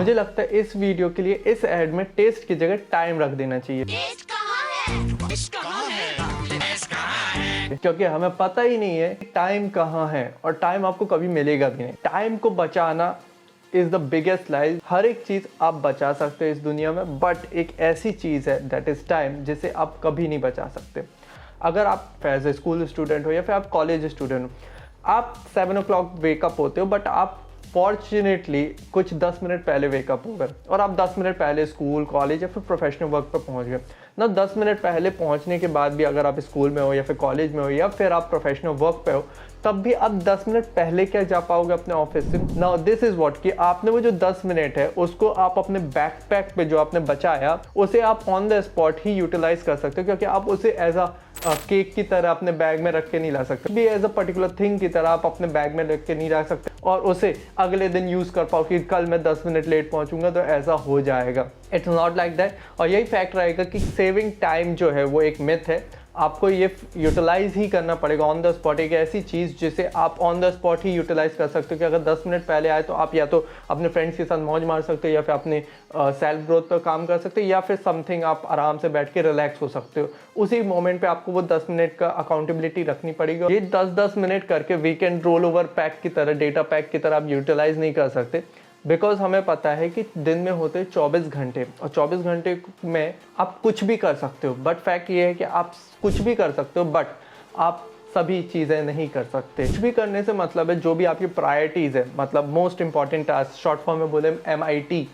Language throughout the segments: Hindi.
मुझे लगता है इस वीडियो के लिए इस ऐड में टेस्ट की जगह टाइम रख देना चाहिए, क्योंकि हमें पता ही नहीं है टाइम कहाँ है और टाइम आपको कभी मिलेगा भी नहीं। टाइम को बचाना इज द बिगेस्ट लाइज। हर एक चीज आप बचा सकते हो इस दुनिया में, बट एक ऐसी चीज है दैट इज टाइम, जिसे आप कभी नहीं बचा सकते। अगर आप एज ए स्कूल स्टूडेंट हो या फिर आप कॉलेज स्टूडेंट हो, आप 7 o'clock वेकअप होते हो, बट आप फॉर्चुनेटली कुछ 10 मिनट पहले वेकअप हो गए और आप 10 मिनट पहले स्कूल, कॉलेज या फिर प्रोफेशनल वर्क पर पहुंच गए ना। 10 मिनट पहले पहुंचने के बाद भी अगर आप स्कूल में हो या फिर कॉलेज में हो या फिर आप प्रोफेशनल वर्क पे हो, तब भी आप 10 मिनट पहले क्या जा पाओगे अपने ऑफिस से। नाउ दिस इज व्हाट, कि आपने वो जो 10 मिनट है उसको आप अपने बैकपैक पे जो आपने बचाया उसे आप ऑन द स्पॉट ही यूटिलाइज कर सकते हो, क्योंकि आप उसे एज अ केक की तरह अपने बैग में रख के नहीं ला सकते, भी एज अ पर्टिकुलर थिंग की तरह आप अपने बैग में रख के नहीं रख सकते और उसे अगले दिन यूज कर पाओ कि कल मैं 10 मिनट लेट पहुंचूंगा तो ऐसा हो जाएगा। It's not like that. और यही फैक्ट रहेगा कि सेविंग टाइम जो है वो एक मिथ है। आपको ये यूटिलाइज ही करना पड़ेगा ऑन द स्पॉट। एक ऐसी चीज़ जिसे आप ऑन द स्पॉट ही यूटिलाइज कर सकते हो कि अगर 10 मिनट पहले आए तो आप या तो अपने फ्रेंड्स के साथ मौज मार सकते हो या फिर अपने सेल्फ ग्रोथ पर काम कर सकते हो या फिर समथिंग आप आराम से बैठ के रिलैक्स हो सकते हो। उसी मोमेंट पे आपको वो 10 मिनट का अकाउंटेबिलिटी रखनी पड़ेगी। ये 10-10 मिनट करके वीकेंड रोल ओवर पैक की तरह, डेटा पैक की तरह आप यूटिलाइज नहीं कर सकते, बिकॉज हमें पता है कि दिन में होते 24 घंटे और 24 घंटे में आप कुछ भी कर सकते हो। बट फैक्ट ये है कि आप कुछ भी कर सकते हो बट आप सभी चीज़ें नहीं कर सकते। कुछ भी करने से मतलब है जो भी आपकी प्रायोरिटीज़ है, मतलब most important task, short form में बोले MIT,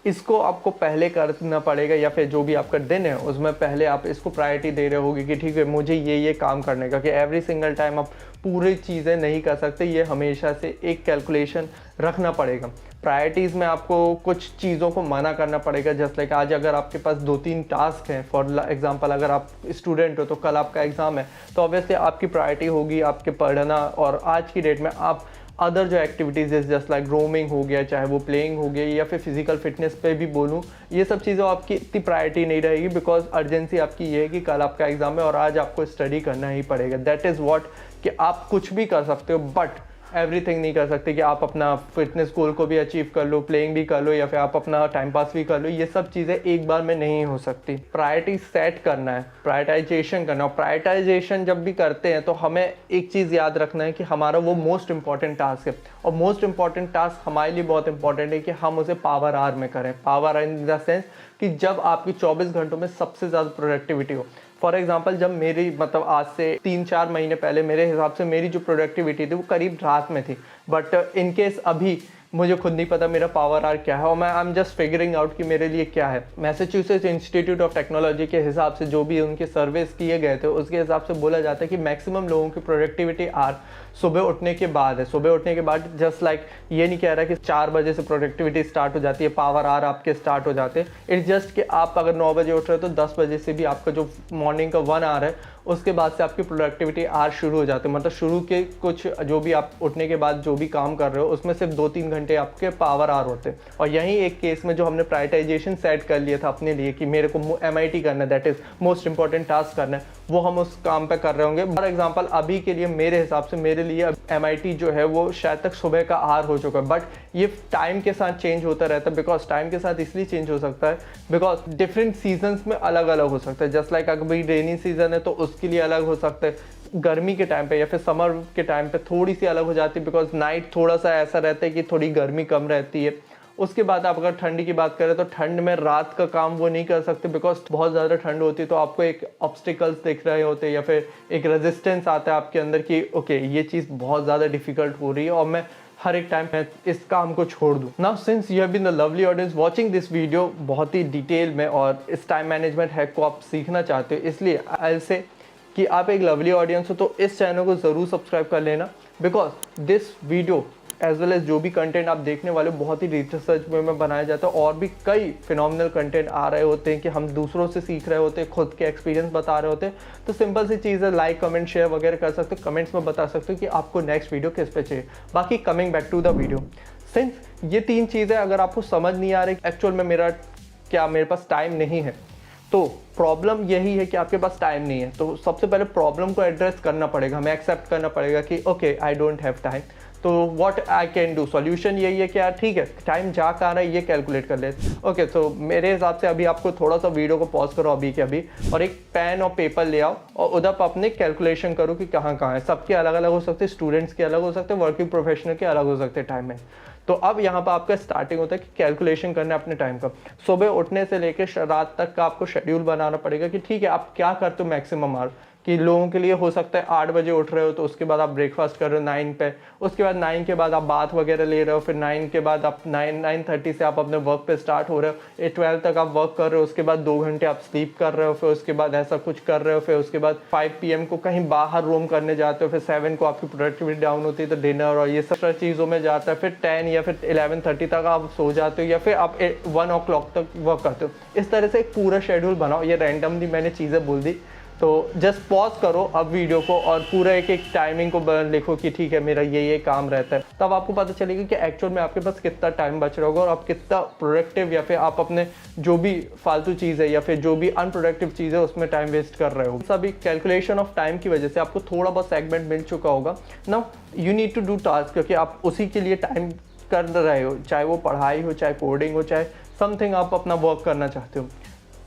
इसको आपको पहले करना पड़ेगा या फिर जो भी आपका दिन है उसमें पहले आप इसको प्रायोरिटी दे रहे होगे कि ठीक है मुझे ये काम करने का, कि एवरी सिंगल टाइम आप पूरी चीज़ें नहीं कर सकते। ये हमेशा से एक कैलकुलेशन रखना पड़ेगा। प्रायोरिटीज़ में आपको कुछ चीज़ों को मना करना पड़ेगा। जस्ट लाइक आज अगर आपके पास 2-3 टास्क हैं, फॉर एग्जांपल अगर आप स्टूडेंट हो तो कल आपका एग्ज़ाम है, तो ऑब्वियसली आपकी प्रायोरिटी होगी आपके पढ़ना। और आज की डेट में आप अदर जो एक्टिविटीज़ है जस्ट लाइक रोमिंग हो गया, चाहे वो प्लेइंग हो गया या फिर फिजिकल फिटनेस पे भी बोलूँ, ये सब चीज़ें आपकी इतनी प्रायोरिटी नहीं रहेगी, बिकॉज अर्जेंसी आपकी ये है कि कल आपका एग्जाम है और आज आपको स्टडी करना ही पड़ेगा। दैट इज़ व्हाट, कि आप कुछ भी कर सकते हो बट एवरीथिंग नहीं कर सकते, कि आप अपना फिटनेस गोल को भी अचीव कर लो, प्लेइंग भी कर लो या फिर आप अपना टाइम पास भी कर लो। ये सब चीज़ें एक बार में नहीं हो सकती। प्रायोरिटी सेट करना है, प्रायोरिटाइजेशन करना। और प्रायोरिटाइजेशन जब भी करते हैं तो हमें एक चीज़ याद रखना है कि हमारा वो मोस्ट इंपॉर्टेंट टास्क है, और मोस्ट इंपॉर्टेंट टास्क हमारे लिए बहुत इंपॉर्टेंट है कि हम उसे पावर आवर में करें। पावर इन द सेंस कि जब आपकी 24 घंटों में सबसे ज़्यादा प्रोडक्टिविटी हो। फॉर एग्जाम्पल जब मेरी मतलब आज से 3-4 महीने पहले मेरे हिसाब से मेरी जो प्रोडक्टिविटी थी वो करीब रात में थी, बट इन केस अभी मुझे खुद नहीं पता मेरा पावर आवर क्या है और मैं I am just figuring out कि मेरे लिए क्या है। मैसेच्यूसेट्स इंस्टीट्यूट ऑफ टेक्नोलॉजी के हिसाब से जो भी उनके सर्वेस किए गए थे उसके हिसाब से बोला जाता है कि मैक्सिमम लोगों की प्रोडक्टिविटी आवर सुबह उठने के बाद है। सुबह उठने के बाद जस्ट लाइक ये नहीं कह रहा कि 4 बजे से प्रोडक्टिविटी स्टार्ट हो जाती है, पावर आवर आपके स्टार्ट हो जाते हैं। इट्स जस्ट कि आप अगर 9 बजे उठ रहे हो तो 10 बजे से भी आपका जो मॉर्निंग का 1 आवर है उसके बाद से आपकी प्रोडक्टिविटी आवर शुरू हो जाते हैं। मतलब शुरू के कुछ जो भी आप उठने के बाद जो भी काम कर रहे हो उसमें सिर्फ 2-3 घंटे आपके पावर आवर होते हैं। और यहीं एक केस में जो हमने प्रायोरिटाइजेशन सेट कर लिया था अपने लिए कि मेरे को MIT करना है, that is most important task करना है, वो हम उस काम पे कर रहे होंगे। फॉर एग्जाम्पल अभी के लिए मेरे हिसाब से मेरे लिए MIT जो है वो शायद तक सुबह का आवर हो चुका है, बट ये टाइम के साथ चेंज होता रहता है। बिकॉज टाइम के साथ इसलिए चेंज हो सकता है बिकॉज डिफरेंट सीजन्स में अलग अलग हो सकता है। जस्ट लाइक अगर भाई रेनी सीजन है तो उसके लिए अलग हो सकता है, गर्मी के टाइम पे या फिर समर के टाइम पे थोड़ी सी अलग हो जाती है, बिकॉज नाइट थोड़ा सा ऐसा रहता है कि थोड़ी गर्मी कम रहती है। उसके बाद आप अगर ठंड की बात करें तो ठंड में रात का काम वो नहीं कर सकते, बिकॉज बहुत ज़्यादा ठंड होती है तो आपको एक ऑब्स्टिकल्स दिख रहे होते हैं या फिर एक रेजिस्टेंस आता है आपके अंदर कि ओके ये चीज़ बहुत ज़्यादा डिफिकल्ट हो रही है और मैं हर एक टाइम मैं इस काम को छोड़ दूँ। Now since you have been the lovely audience watching this video बहुत ही डिटेल में और इस टाइम मैनेजमेंट हैक को आप सीखना चाहते हो, इसलिए आई से कि आप एक लवली ऑडियंस हो तो इस चैनल को ज़रूर सब्सक्राइब कर लेना, because this video as well as जो भी कंटेंट आप देखने वाले बहुत ही रिसर्च में बनाया जाता है। और भी कई फिनोमिनल कंटेंट आ रहे होते हैं कि हम दूसरों से सीख रहे होते हैं, खुद के एक्सपीरियंस बता रहे होते हैं। तो सिंपल सी चीज़ है, लाइक कमेंट शेयर वगैरह कर सकते हो, कमेंट्स में बता सकते हो कि आपको नेक्स्ट वीडियो किस पे चाहिए। बाकी coming back to the video, since ये 3 चीज़ें अगर आपको समझ नहीं आ रही एक्चुअल में मेरे पास टाइम नहीं है, तो प्रॉब्लम यही है कि आपके पास टाइम नहीं है। तो सबसे पहले प्रॉब्लम को एड्रेस करना पड़ेगा, हमें एक्सेप्ट करना पड़ेगा कि okay I don't have time. तो what I can do, solution यही है कि यार ठीक है टाइम जा कहाँ रहा है ये कैलकुलेट कर ले। ओके, तो मेरे हिसाब से अभी आपको थोड़ा सा वीडियो को पॉज करो अभी के अभी, और एक पेन और पेपर ले आओ और उधर पर अपने कैलकुलेशन करो कि कहाँ कहाँ है। सबके अलग अलग हो सकते हैं, स्टूडेंट्स के अलग हो सकते हैं, वर्किंग प्रोफेशनल के अलग हो सकते हैं टाइम में। तो अब यहाँ पर आपका स्टार्टिंग होता है कि कैलकुलेशन करना है अपने टाइम का। सुबह उठने से लेकर रात तक का आपको शेड्यूल बनाना पड़ेगा कि ठीक है आप क्या करते हो मैक्सिमम आवर। कि लोगों के लिए हो सकता है 8 बजे उठ रहे हो तो उसके बाद आप ब्रेकफास्ट कर रहे हो 9 पे, उसके बाद 9 के बाद आप बाथ वगैरह ले रहे हो, फिर 9 के बाद आप 9:30 से आप अपने वर्क पे स्टार्ट हो रहे हो, 12 तक आप वर्क कर रहे हो, उसके बाद 2 घंटे आप स्लीप कर रहे हो, फिर उसके बाद ऐसा कुछ कर रहे हो, फिर उसके बाद 5 PM को कहीं बाहर रोम करने जाते हो, फिर 7 को आपकी प्रोडक्टिविटी डाउन होती है तो डिनर और ये सब चीज़ों में जाता है, फिर 10 या फिर 11:30 तक आप सो जाते हो, या फिर आप 1 o'clock तक वर्क करते हो। इस तरह से एक पूरा शेड्यूल बनाओ। ये रैंडमली मैंने चीज़ें बोल दी, तो जस्ट पॉज करो अब वीडियो को और पूरा एक एक टाइमिंग को लिखो कि ठीक है मेरा ये काम रहता है। तब आपको पता चलेगा कि एक्चुअल में आपके पास कितना टाइम बच रहा होगा और आप कितना प्रोडक्टिव या फिर आप अपने जो भी फालतू चीज़ है या फिर जो भी अनप्रोडक्टिव चीज़ है उसमें टाइम वेस्ट कर रहे हो। सभी कैलकुलेशन ऑफ टाइम की वजह से आपको थोड़ा बहुत सेगमेंट मिल चुका होगा। Now you need to do task, क्योंकि आप उसी के लिए टाइम कर रहे हो, चाहे वो पढ़ाई हो, चाहे कोडिंग हो, चाहे समथिंग आप अपना वर्क करना चाहते हो।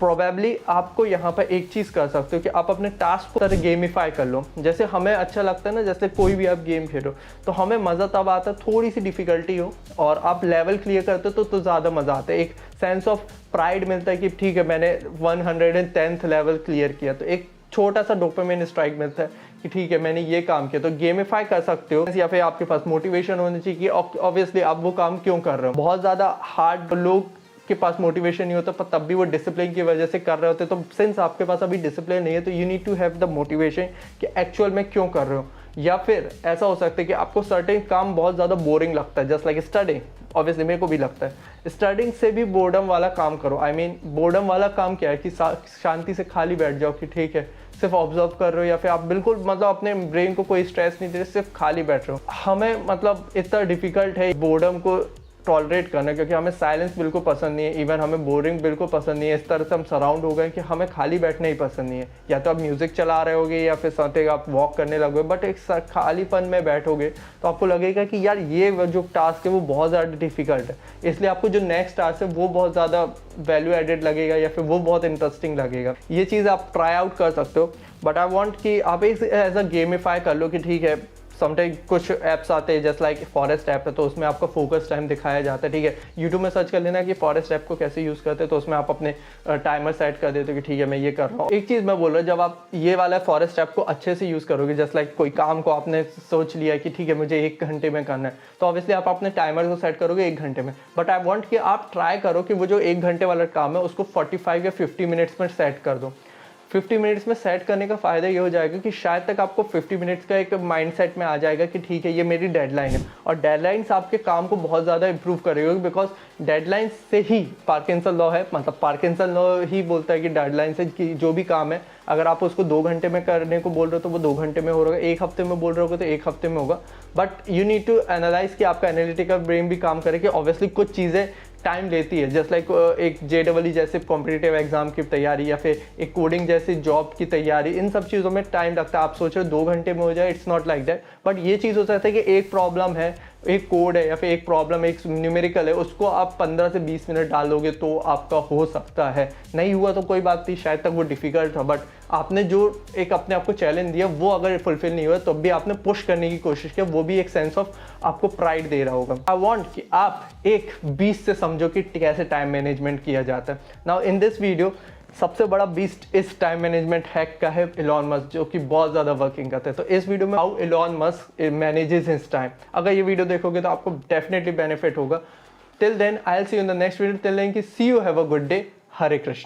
प्रोबेबली आपको यहाँ पर एक चीज़ कर सकते हो कि आप अपने टास्क को तरह गेमिफाई कर लो। जैसे हमें अच्छा लगता है ना, जैसे कोई भी आप गेम खेलो तो हमें मज़ा तब आता है थोड़ी सी डिफ़िकल्टी हो और आप लेवल क्लियर करते हो तो ज़्यादा मज़ा आता है। एक सेंस ऑफ प्राइड मिलता है कि ठीक है मैंने 110th लेवल क्लियर किया, तो एक छोटा सा डोपामाइन स्ट्राइक मिलता है कि ठीक है मैंने ये काम किया। तो गेमिफाई कर सकते हो, या फिर आपके पास मोटिवेशन होनी चाहिए कि ऑब्वियसली आप वो काम क्यों कर रहे हो। बहुत ज़्यादा हार्ड लोग के पास मोटिवेशन नहीं होता पर तब भी वो डिसिप्लिन की वजह से कर रहे होते। तो सिंस आपके पास अभी डिसिप्लिन नहीं है तो you need to have the motivation कि एक्चुअल में क्यों कर रहे हो। या फिर ऐसा हो सकता है कि आपको सर्टेन काम बहुत ज़्यादा बोरिंग लगता है, जस्ट लाइक स्टडिंग। ऑब्वियसली मेरे को भी लगता है स्टडिंग से भी बोर्डम वाला काम करो। आई मीन बोर्डम वाला काम क्या है कि शांति से खाली बैठ जाओ कि ठीक है सिर्फ ऑब्जर्व कर रहे हो, या फिर आप बिल्कुल मतलब अपने ब्रेन को कोई स्ट्रेस नहीं दे रहे, सिर्फ खाली बैठ रहे हो। हमें मतलब इतना डिफिकल्ट है बोर्डम को टॉलरेट करना, क्योंकि हमें साइलेंस बिल्कुल पसंद नहीं है, इवन हमें बोरिंग बिल्कुल पसंद नहीं है। इस तरह से हम सराउंड हो गए कि हमें खाली बैठना ही पसंद नहीं है। या तो आप म्यूज़िक चला रहे होगे या फिर साथ आप वॉक करने लगोगे, बट एक खालीपन में बैठोगे तो आपको लगेगा कि यार ये जो टास्क है वो बहुत ज़्यादा डिफिकल्ट है, इसलिए आपको जो नेक्स्ट टास्क है वो बहुत ज़्यादा वैल्यू एडेड लगेगा या फिर वो बहुत इंटरेस्टिंग लगेगा। ये चीज़ आप ट्राई आउट कर सकते हो, बट आई वॉन्ट कि आप एक एज अ गेमिफाई कर लो कि ठीक है समटाइम कुछ ऐप्स आते हैं जस्ट लाइक फॉरेस्ट ऐप है तो उसमें आपका फोकस टाइम दिखाया जाता है। ठीक है, यूट्यूब में सर्च कर लेना कि फॉरेस्ट ऐप को कैसे यूज़ करते हैं, तो उसमें आप अपने टाइमर सेट कर देते हो कि ठीक है मैं ये कर रहा हूँ। एक चीज़ मैं बोल रहा हूँ, जब आप ये वाला फॉरेस्ट ऐप को अच्छे से यूज़ करोगे, जस्ट लाइक कोई काम को आपने सोच लिया कि ठीक है मुझे 1 घंटे में करना है, तो ऑब्वियसली आप अपने टाइमर को सेट करोगे 1 घंटे में। बट आई वॉन्ट कि आप ट्राई करो कि वो जो 1 घंटे वाला काम है उसको 45 या 50 मिनट्स में सेट कर दो। 50 मिनट्स में सेट करने का फ़ायदा ये हो जाएगा कि शायद तक आपको 50 मिनट्स का एक माइंडसेट में आ जाएगा कि ठीक है ये मेरी डेडलाइन है, और डेडलाइंस आपके काम को बहुत ज़्यादा इंप्रूव करेगा। बिकॉज डेडलाइन से ही पार्किंसन लॉ है, मतलब पार्किंसन लॉ ही बोलता है कि डेडलाइन से कि जो भी काम है अगर आप उसको 2 घंटे में करने को बोल रहे हो तो वो 2 घंटे में हो रहा है, 1 हफ्ते में बोल रहे हो तो 1 हफ्ते में होगा। But you need to analyse कि आपका एनालिटिकल ब्रेन भी काम करे कि ऑब्वियसली कुछ चीज़ें टाइम लेती है, जस्ट लाइक एक JEE जैसे कॉम्पिटिटिव एग्जाम की तैयारी या फिर एक कोडिंग जैसी जॉब की तैयारी, इन सब चीज़ों में टाइम लगता है। आप सोच रहे हो 2 घंटे में हो जाए, it's not like that. But ये चीज़ हो सकता है कि एक प्रॉब्लम है, एक कोड है या फिर एक प्रॉब्लम एक न्यूमेरिकल है, उसको आप 15 से 20 मिनट डालोगे तो आपका हो सकता है। नहीं हुआ तो कोई बात नहीं, शायद तक वो डिफिकल्ट था, बट आपने जो एक अपने आप को चैलेंज दिया वो अगर फुलफिल नहीं हुआ तो भी आपने पुश करने की कोशिश किया, वो भी एक सेंस ऑफ आपको प्राइड दे रहा होगा। आई वांट कि आप एक 20 से समझो कि कैसे टाइम मैनेजमेंट किया जाता है। नाउ इन दिस वीडियो सबसे बड़ा बीस्ट इस टाइम मैनेजमेंट हैक का है इलॉन मस्क, जो कि बहुत ज़्यादा वर्किंग करते हैं। तो इस वीडियो में how Elon Musk manages his time, अगर ये वीडियो देखोगे तो आपको डेफिनेटली बेनिफिट होगा। Till then I will see you in the next video. Till then की see you, have a good day. Hare Krishna.